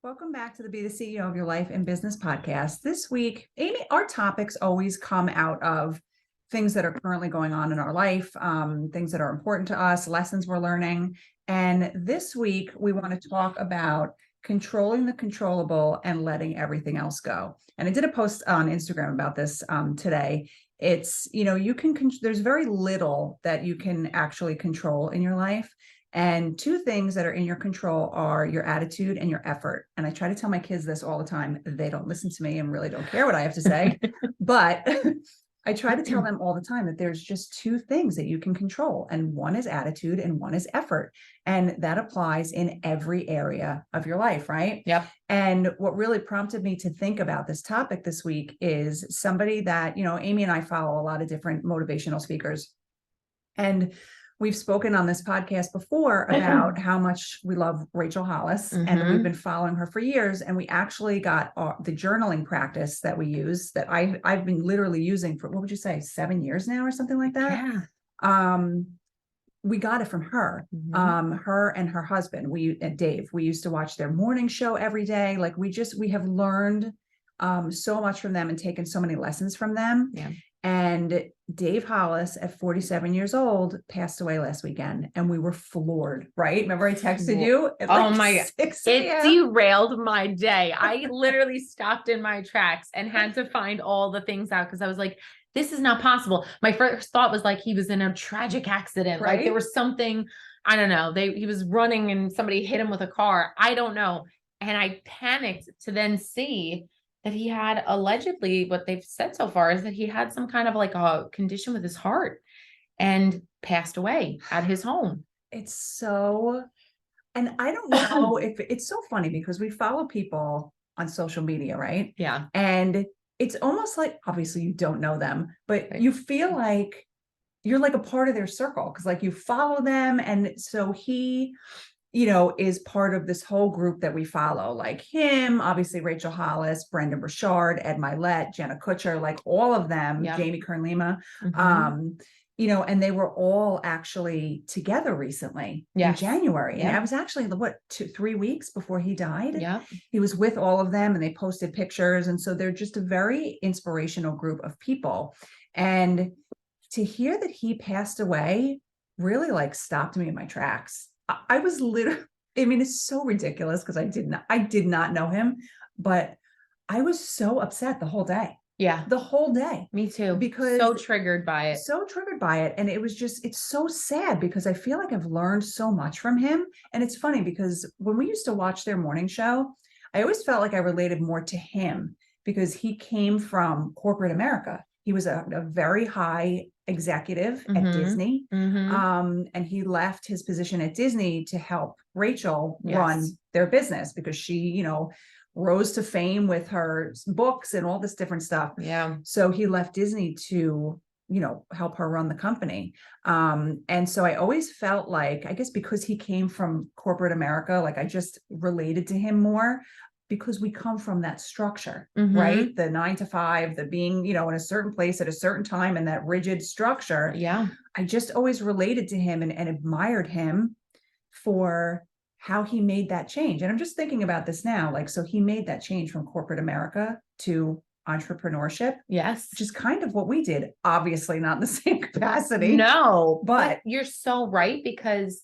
Welcome back to the Be the CEO of Your Life and Business podcast. This week, Amy, our topics always come out of things that are currently going on in our life, things that are important to us, lessons we're learning. And this week, we want to talk about controlling the controllable and letting everything else go. And I did a post on Instagram about this today. It's, there's very little that you can actually control in your life. And two things that are in your control are your attitude and your effort. And I try to tell my kids this all the time. They don't listen to me and really don't care what I have to say. But I try to tell them all the time that there's just two things that you can control. And one is attitude and one is effort. And that applies in every area of your life, right? Yep. And what really prompted me to think about this topic this week is somebody that, Amy and I follow a lot of different motivational speakers. And we've spoken on this podcast before about how much we love Rachel Hollis, and we've been following her for years. And we actually got the journaling practice that we use that I've been literally using for, what would you say, 7 years now or something like that? Yeah. We got it from her, her and her husband, Dave. We used to watch their morning show every day. Like we have learned so much from them and taken so many lessons from them. Yeah. And Dave Hollis, at 47 years old, passed away last weekend, and we were floored, right? Remember I texted you at like 6 It derailed my day. I literally stopped in my tracks and had to find all the things out because I was like, this is not possible. My first thought was like he was in a tragic accident. Right? Like there was something, I don't know. He was running and somebody hit him with a car. I don't know. And I panicked to then see that he had allegedly, what they've said so far is that he had some kind of like a condition with his heart and passed away at his home. And I don't know if it's so funny because we follow people on social media, right? Yeah. And it's almost like, obviously you don't know them, but Right. you feel like you're like a part of their circle because like you follow them. And so he, is part of this whole group that we follow, like him, obviously Rachel Hollis, Brendan Burchard, Ed Milet, Jenna Kutcher, like all of them, Jamie Kern-Lima, and they were all actually together recently in January. And I was actually, 3 weeks before he died. Yeah. He was with all of them and they posted pictures. And so they're just a very inspirational group of people. And to hear that he passed away really like stopped me in my tracks. I was literally, it's so ridiculous because I did not know him, but I was so upset the whole day. Yeah. The whole day. Me too. Because so triggered by it. And it was just, it's so sad because I feel like I've learned so much from him. And it's funny because when we used to watch their morning show, I always felt like I related more to him because he came from corporate America. He was a very high executive at Disney. And he left his position at Disney to help Rachel run their business because she, rose to fame with her books and all this different stuff. Yeah. So he left Disney to, help her run the company. And so I always felt like, I guess because he came from corporate America, like I just related to him more because we come from that structure, right? The 9 to 5, the being, in a certain place at a certain time and that rigid structure. Yeah. I just always related to him and admired him for how he made that change. And I'm just thinking about this now, like, so he made that change from corporate America to entrepreneurship. Yes. Which is kind of what we did, obviously not in the same capacity. No, but you're so right because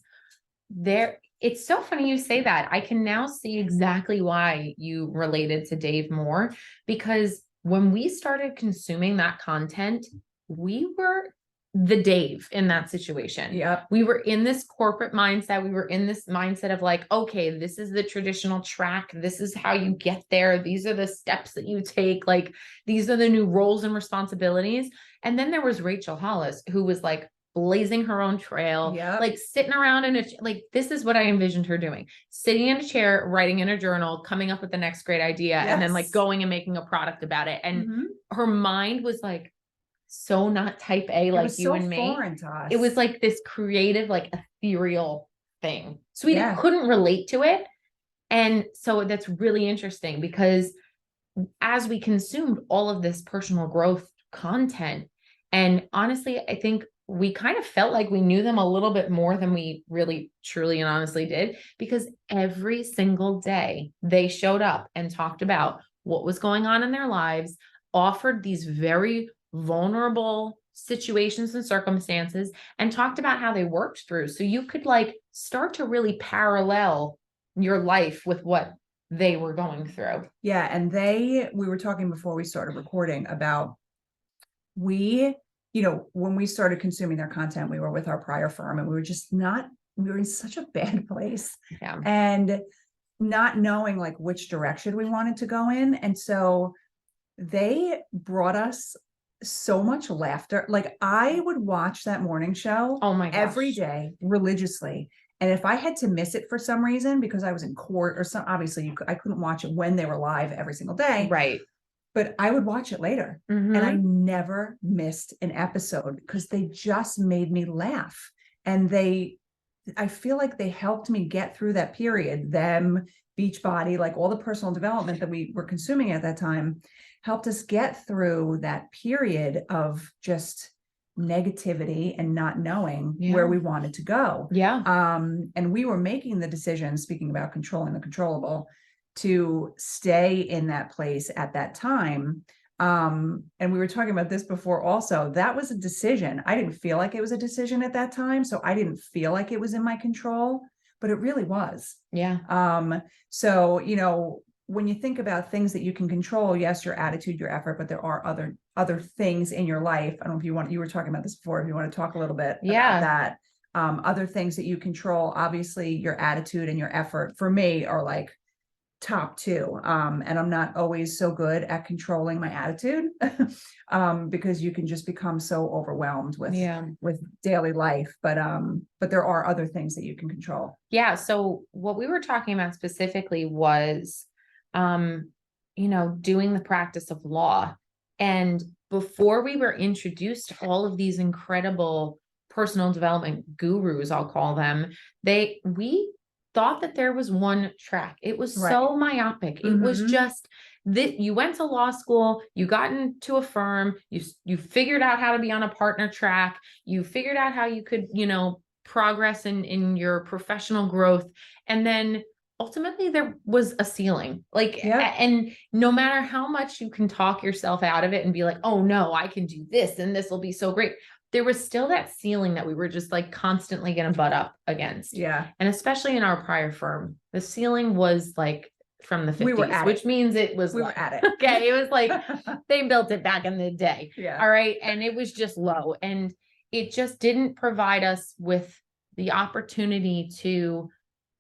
it's so funny you say that. I can now see exactly why you related to Dave more because when we started consuming that content, we were the Dave in that situation. Yep. We were in this corporate mindset. We were in this mindset of like, okay, this is the traditional track. This is how you get there. These are the steps that you take. Like, these are the new roles and responsibilities. And then there was Rachel Hollis, who was like blazing her own trail, like sitting around like, this is what I envisioned her doing, sitting in a chair, writing in a journal, coming up with the next great idea, and then like going and making a product about it. And her mind was like, so not type A, like you and me. Foreign to us. It was like this creative, like ethereal thing. So we couldn't relate to it. And so that's really interesting because as we consumed all of this personal growth content, and honestly, I think we kind of felt like we knew them a little bit more than we really, truly, and honestly did, because every single day they showed up and talked about what was going on in their lives, offered these very vulnerable situations and circumstances, and talked about how they worked through. So you could like start to really parallel your life with what they were going through. Yeah. And we were talking before we started recording about when we started consuming their content, we were with our prior firm and we were in such a bad place. Yeah. And not knowing like which direction we wanted to go in. And so they brought us so much laughter. Like I would watch that morning show Oh my gosh. every day religiously. And if I had to miss it for some reason, because I was in court or some, obviously I couldn't watch it when they were live every single day. Right. But I would watch it later. Mhm. And I never missed an episode because they just made me laugh. And I feel like they helped me get through that period. Them, Beachbody, like all the personal development that we were consuming at that time helped us get through that period of just negativity and not knowing where we wanted to go. Yeah. And we were making the decision, speaking about controlling the controllable, to stay in that place at that time. And we were talking about this before also. That was a decision. I didn't feel like it was a decision at that time. So I didn't feel like it was in my control, but it really was. Yeah. So, when you think about things that you can control, yes, your attitude, your effort, but there are other things in your life. I don't know if you were talking about this before, if you want to talk a little bit about that. Other things that you control, obviously your attitude and your effort for me are like top two. And I'm not always so good at controlling my attitude because you can just become so overwhelmed with daily life. But there are other things that you can control. Yeah. So what we were talking about specifically was, doing the practice of law. And before we were introduced to all of these incredible personal development gurus, I'll call them, we thought that there was one track. It was so myopic. It was just that you went to law school, you got into a firm, you figured out how to be on a partner track, you figured out how you could, progress in your professional growth. And then ultimately there was a ceiling. And no matter how much you can talk yourself out of it and be like, oh no, I can do this and this will be so great, there was still that ceiling that we were just like constantly going to butt up against. Yeah. And especially in our prior firm, the ceiling was like from the 50s, which means it was we were at it. Okay. It was like they built it back in the day. Yeah. All right. And it was just low. And it just didn't provide us with the opportunity to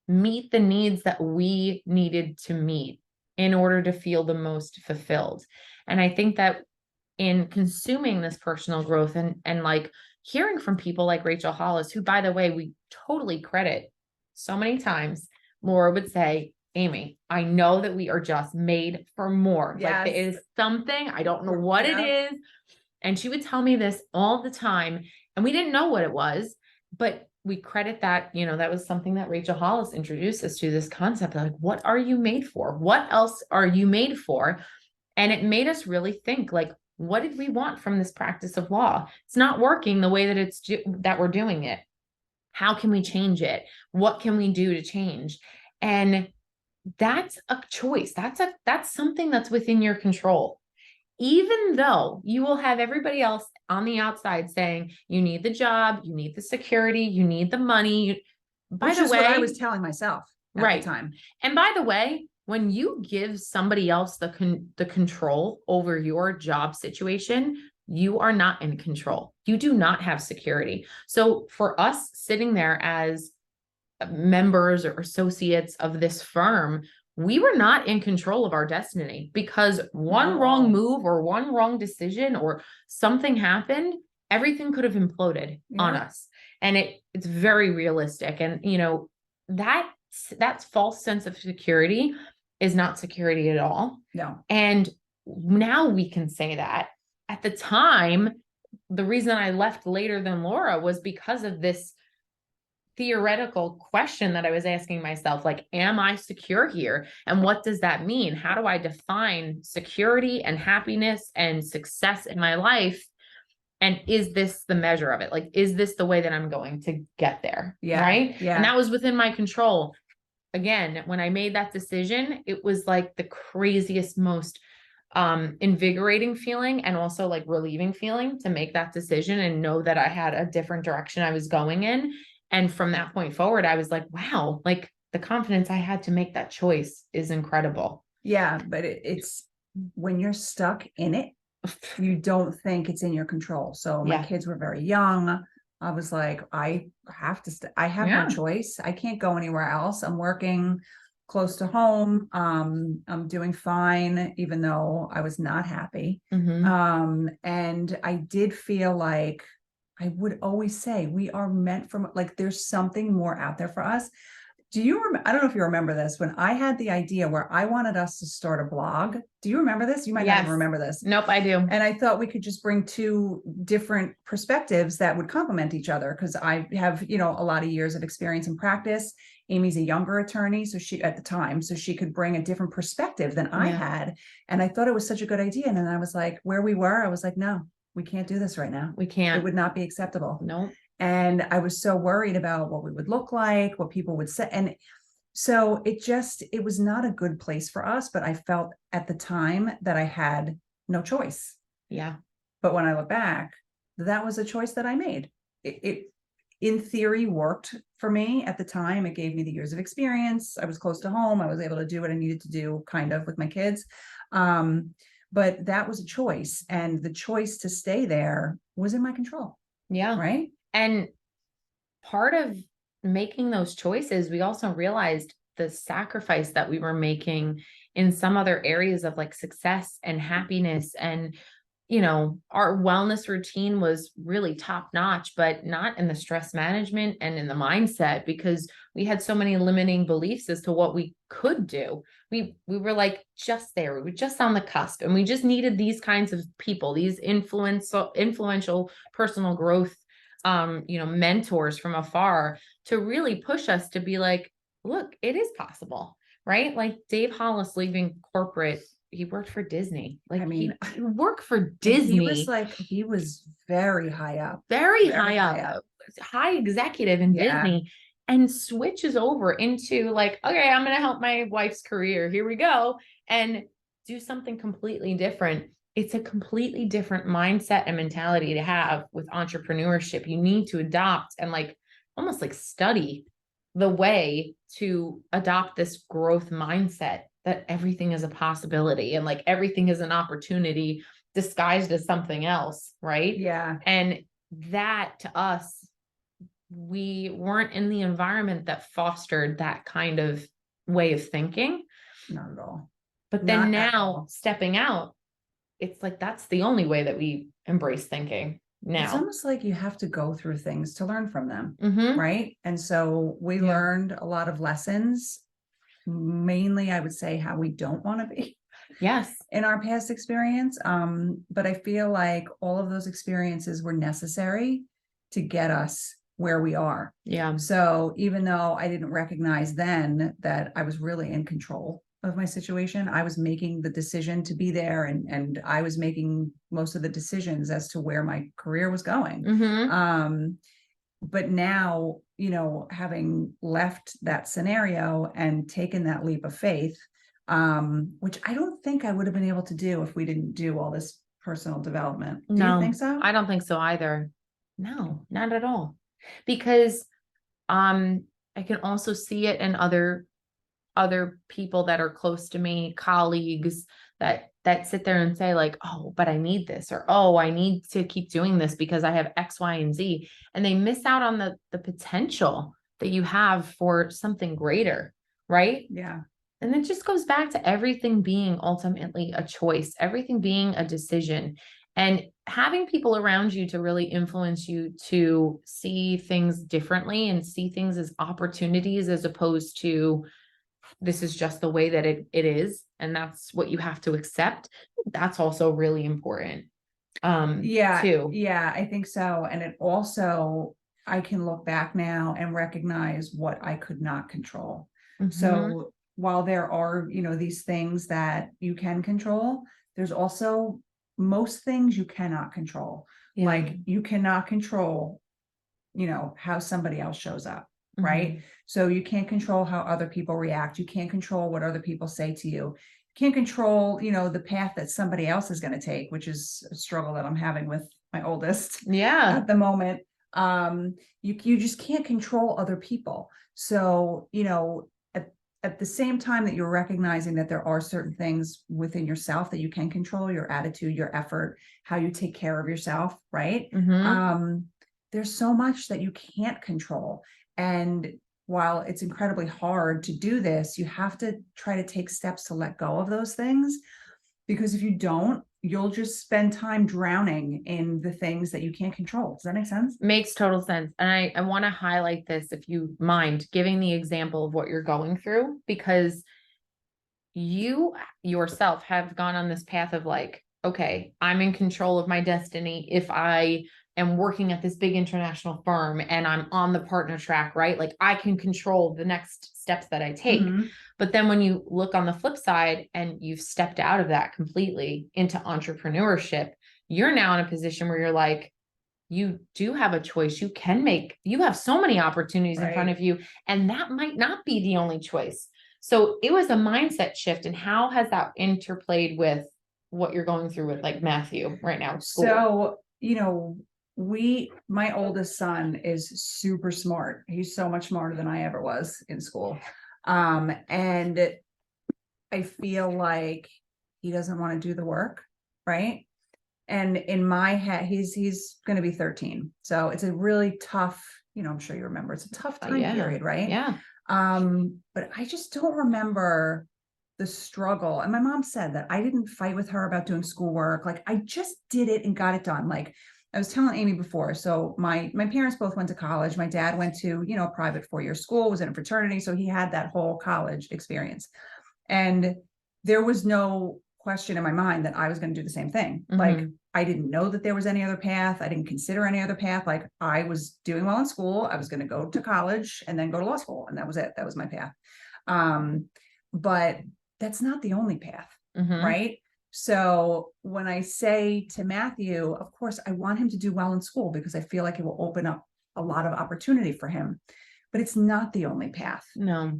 meet the needs that we needed to meet in order to feel the most fulfilled. And I think that in consuming this personal growth and like hearing from people like Rachel Hollis, who, by the way, we totally credit so many times, Laura would say, Amy, I know that we are just made for more. Yes. Like there is something, I don't know what it is. And she would tell me this all the time. And we didn't know what it was, but we credit that, that was something that Rachel Hollis introduced us to, this concept of like, what are you made for? What else are you made for? And it made us really think like, what did we want from this practice of law? It's not working the way that that we're doing it. How can we change it? What can we do to change? And that's a choice. That's something that's within your control. Even though you will have everybody else on the outside saying, you need the job, you need the security, you need the money. Which is what I was telling myself at the time. And by the way, when you give somebody else the control over your job situation, you are not in control. You do not have security. So for us sitting there as members or associates of this firm, we were not in control of our destiny because one wrong move or one wrong decision or something happened, everything could have imploded on us. And it's very realistic. And, that false sense of security is not security at all. No. And now we can say that. At the time, the reason I left later than Laura was because of this theoretical question that I was asking myself, like, am I secure here? And what does that mean? How do I define security and happiness and success in my life? And is this the measure of it? Like, is this the way that I'm going to get there? Yeah. Right. Yeah. And that was within my control. Again, when I made that decision, it was like the craziest, most invigorating feeling, and also like relieving feeling to make that decision and know that I had a different direction I was going in. And from that point forward, I was like, wow, like the confidence I had to make that choice is incredible. Yeah. But it's when you're stuck in it, you don't think it's in your control. So my Yeah. kids were very young. I was like, I have to, I have no Yeah. choice. I can't go anywhere else. I'm working close to home. I'm doing fine, even though I was not happy. Mhm. And I did feel like I would always say we are meant for, like, there's something more out there for us. Do you remember? I don't know if you remember this, when I had the idea where I wanted us to start a blog. Do you remember this? You might not even Yes. remember this. Nope, I do. And I thought we could just bring two different perspectives that would complement each other, because I have, you know, a lot of years of experience and practice. Amy's a younger attorney, so she, at the time, so she could bring a different perspective than I Yeah. had. And I thought it was such a good idea. And then I was like, where we were, I was like, no, we can't do this right now. We It can't. would not be acceptable. Nope. And I was so worried about what we would look like, what people would say. And so it was not a good place for us, but I felt at the time that I had no choice. Yeah. But when I look back, that was a choice that I made. It in theory worked for me at the time. It gave me the years of experience. I was close to home. I was able to do what I needed to do kind of with my kids. But that was a choice. And the choice to stay there was in my control. Yeah. Right. And part of making those choices, we also realized the sacrifice that we were making in some other areas of like success and happiness. And, you know, our wellness routine was really top notch, but not in the stress management and in the mindset, because we had so many limiting beliefs as to what we could do. We were like just there, we were just on the cusp, and we just needed these kinds of people, these influential personal growth you know, mentors from afar to really push us to be like, look, it is possible, right? Like Dave Hollis leaving corporate, he worked for Disney. Like, I mean, he worked for Disney. He was very high up, very high up, high executive in Disney, and switches over into like, okay, I'm going to help my wife's career. Here we go. And do something completely different. It's a completely different mindset and mentality to have with entrepreneurship. You need to adopt and like almost like study the way to adopt this growth mindset, that everything is a possibility and like everything is an opportunity disguised as something else. Right. Yeah. And that to us, we weren't in the environment that fostered that kind of way of thinking. Not at all. But then now stepping out, it's like, that's the only way that we embrace thinking now. It's almost like you have to go through things to learn from them. Right. And so we learned a lot of lessons, mainly, I would say, how we don't want to be. Yes. In our past experience. But I feel like all of those experiences were necessary to get us where we are. Yeah. So even though I didn't recognize then that I was really in control of my situation, I was making the decision to be there, and I was making most of the decisions as to where my career was going. But now, you know, having left that scenario and taken that leap of faith, which I don't think I would have been able to do if we didn't do all this personal development. Do you think so? I don't think so either. No, not at all. Because I can also see it in other people that are close to me, colleagues that sit there and say like, oh, but I need this, or, oh, I need to keep doing this because I have X, Y, and Z. And they miss out on the potential that you have for something greater. Right. Yeah. And it just goes back to everything being ultimately a choice, everything being a decision, and having people around you to really influence you to see things differently and see things as opportunities, as opposed to this is just the way that it is, and that's what you have to accept. That's also really important. Too. Yeah, I think so. And it also, I can look back now and recognize what I could not control. So while there are, you know, these things that you can control, there's also most things you cannot control. Yeah. Like you cannot control, how somebody else shows up. Right. So you can't control how other people react. You can't control what other people say to you. You can't control, the path that somebody else is going to take, which is a struggle that I'm having with my oldest Yeah. at the moment. You just can't control other people. So, at the same time that you're recognizing that there are certain things within yourself that you can control, your attitude, your effort, how you take care of yourself, right? There's so much that you can't control. And while it's incredibly hard to do this, you have to try to take steps to let go of those things, because if you don't, you'll just spend time drowning in the things that you can't control. Does that make sense? Makes total sense. And I want to highlight this, if you mind giving the example of what you're going through, because you yourself have gone on this path of like, okay, I'm in control of my destiny. If I am working at this big international firm and I'm on the partner track, right? Like I can control the next steps that I take. But then when you look on the flip side and you've stepped out of that completely into entrepreneurship, you're now in a position where you're like, you do have a choice. You have so many opportunities in front of you, and that might not be the only choice. So it was a mindset shift. And how has that interplayed with what you're going through with like Matthew right now? So, my oldest son is super smart. He's so much smarter than I ever was in school. And I feel like he doesn't want to do the work, right? And in my head, he's going to be 13. So it's a really tough, I'm sure you remember, it's a tough time period, right? Yeah. But I just don't remember the struggle. And my mom said that I didn't fight with her about doing schoolwork. Like I just did it and got it done. Like I was telling Amy before. So my parents both went to college. My dad went to, a private 4-year school, was in a fraternity. So he had that whole college experience. And there was no question in my mind that I was going to do the same thing. Like I didn't know that there was any other path. I didn't consider any other path. Like I was doing well in school. I was going to go to college and then go to law school. And that was it. That was my path. But that's not the only path, right? So when I say to Matthew, of course, I want him to do well in school because I feel like it will open up a lot of opportunity for him, but it's not the only path. No.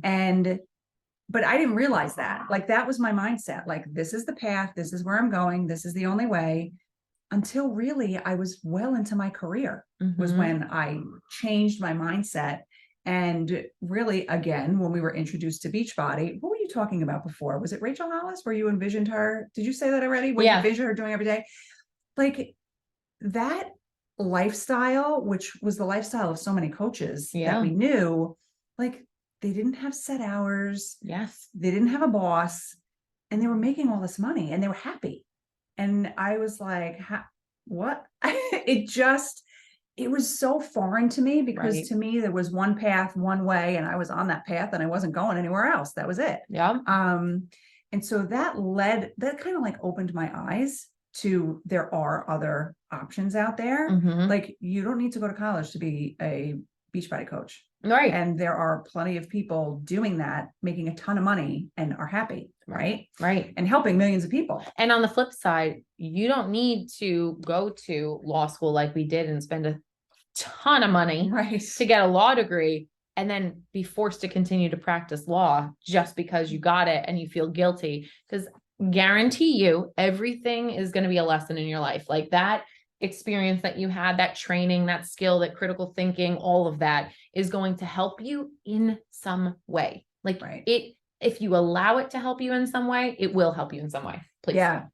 But I didn't realize that. Like that was my mindset. Like this is the path. This is where I'm going. This is the only way. Until really I was well into my career was when I changed my mindset. And really, again, when we were introduced to Beachbody, what were you talking about before? Was it Rachel Hollis where you envisioned her? Did you say that already? What you envisioned her doing every day? Like that lifestyle, which was the lifestyle of so many coaches that we knew, like they didn't have set hours. Yes. They didn't have a boss and they were making all this money and they were happy. And I was like, what? It was so foreign to me because to me, there was one path, one way, and I was on that path and I wasn't going anywhere else. That was it. Yeah. And so that kind of like opened my eyes to there are other options out there. Like you don't need to go to college to be a Beachbody coach. Right. And there are plenty of people doing that, making a ton of money and are happy. Right. And helping millions of people. And on the flip side, you don't need to go to law school like we did and spend a ton of money to get a law degree and then be forced to continue to practice law just because you got it and you feel guilty. Because guarantee you, everything is going to be a lesson in your life. Like that experience that you had, that training, that skill, that critical thinking, all of that is going to help you in some way. Like if you allow it to help you in some way, it will help you in some way. Please. Yeah.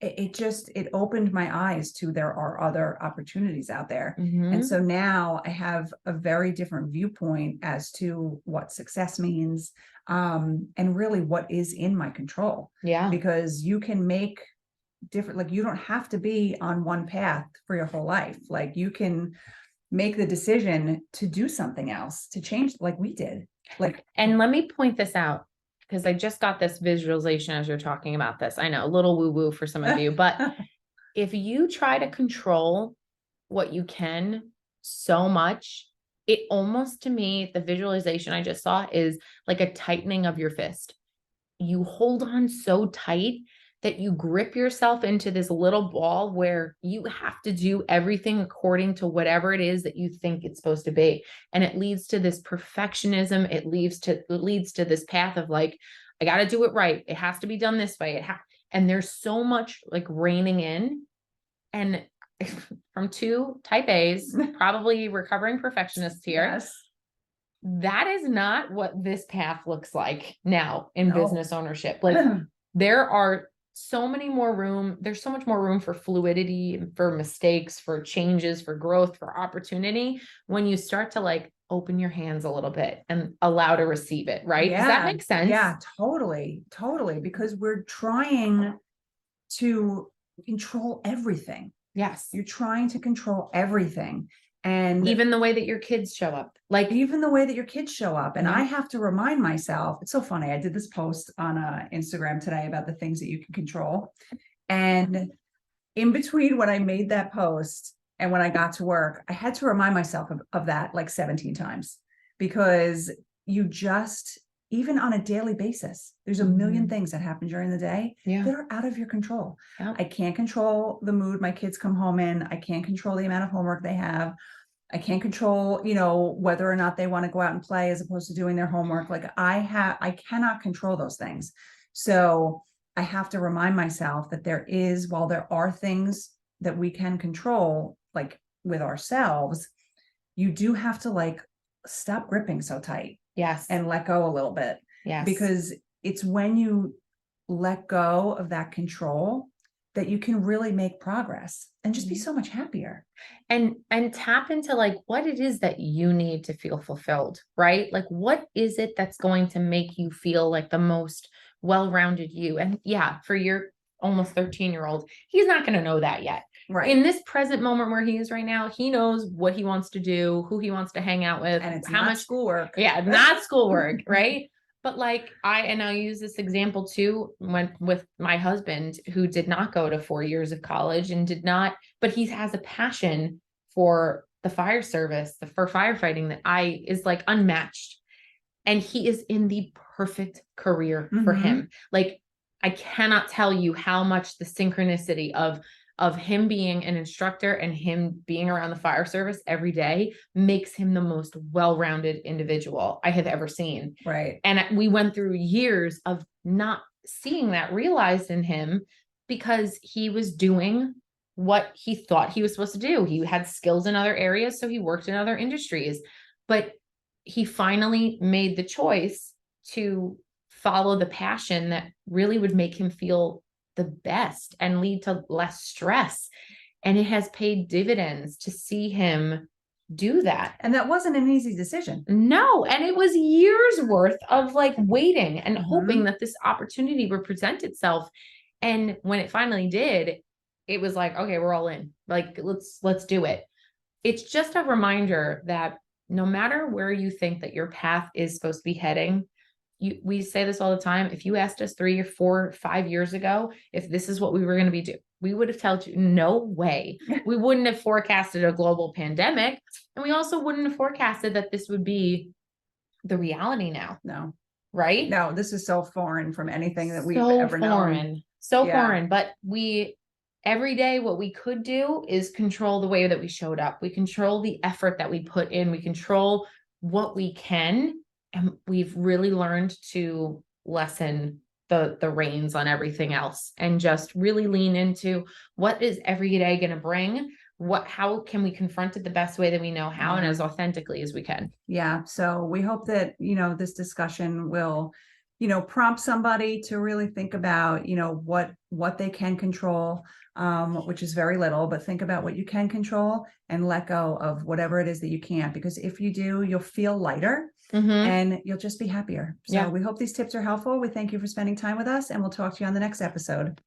It opened my eyes to there are other opportunities out there. And so now I have a very different viewpoint as to what success means, and really what is in my control. Yeah. Because you can make different, like you don't have to be on one path for your whole life. Like you can make the decision to do something else, to change like we did. And let me point this out because I just got this visualization as you're talking about this. I know a little woo woo for some of you, but if you try to control what you can so much, it almost to me, the visualization I just saw is like a tightening of your fist. You hold on so tight that you grip yourself into this little ball where you have to do everything according to whatever it is that you think it's supposed to be. And it leads to this perfectionism. It leads to this path of like, I got to do it right. It has to be done this way. And there's so much like reining in. And from two type A's, probably recovering perfectionists here. Yes. That is not what this path looks like now in No. business ownership. Like there are so many more room. There's so much more room for fluidity, for mistakes, for changes, for growth, for opportunity when you start to like open your hands a little bit and allow to receive it. Right. Does that make sense? Yeah, totally. Totally. Because we're trying to control everything. Yes. You're trying to control everything. And even the way that your kids show up, like even the way that your kids show up. And Yeah. I have to remind myself, it's so funny. I did this post on Instagram today about the things that you can control. And in between when I made that post and when I got to work, I had to remind myself of that like 17 times, because you just, even on a daily basis, there's a million things that happen during the day Yeah. that are out of your control. Yep. I can't control the mood my kids come home in. I can't control the amount of homework they have. I can't control, whether or not they want to go out and play as opposed to doing their homework. Like I cannot control those things. So I have to remind myself that while there are things that we can control, like with ourselves, you do have to like stop gripping so tight. Yes. And let go a little bit. Yes. Because it's when you let go of that control that you can really make progress and just be so much happier. And tap into like what it is that you need to feel fulfilled, right? Like what is it that's going to make you feel like the most well-rounded you? And yeah, for your almost 13-year-old, he's not going to know that yet. Right. In this present moment where he is right now, he knows what he wants to do, who he wants to hang out with, And it's how not much schoolwork. Yeah, not schoolwork, right? But like I'll use this example too, with my husband who did not go to 4 years of college and but he has a passion for the fire service, for firefighting that is like unmatched. And he is in the perfect career for him. Like I cannot tell you how much the synchronicity of him being an instructor and him being around the fire service every day makes him the most well-rounded individual I have ever seen. Right. And we went through years of not seeing that realized in him because he was doing what he thought he was supposed to do. He had skills in other areas, so he worked in other industries, but he finally made the choice to follow the passion that really would make him feel the best and lead to less stress. And it has paid dividends to see him do that. And that wasn't an easy decision. No. And it was years worth of like waiting and hoping that this opportunity would present itself. And when it finally did, it was like, okay, we're all in. Like, let's do it. It's just a reminder that no matter where you think that your path is supposed to be heading, we say this all the time. If you asked us 3 or 4 or 5 years ago, if this is what we were going to be doing, we would have told you, no way. We wouldn't have forecasted a global pandemic. And we also wouldn't have forecasted that this would be the reality now. No. Right? No, this is so foreign from anything that we've ever known. So foreign. But every day, what we could do is control the way that we showed up. We control the effort that we put in. We control what we can. And we've really learned to lessen the reins on everything else and just really lean into what is every day going to bring. How can we confront it the best way that we know how and as authentically as we can? Yeah. So we hope that, this discussion will, prompt somebody to really think about, what they can control, which is very little, but think about what you can control and let go of whatever it is that you can't, because if you do, you'll feel lighter and you'll just be happier. So we hope these tips are helpful. We thank you for spending time with us and we'll talk to you on the next episode.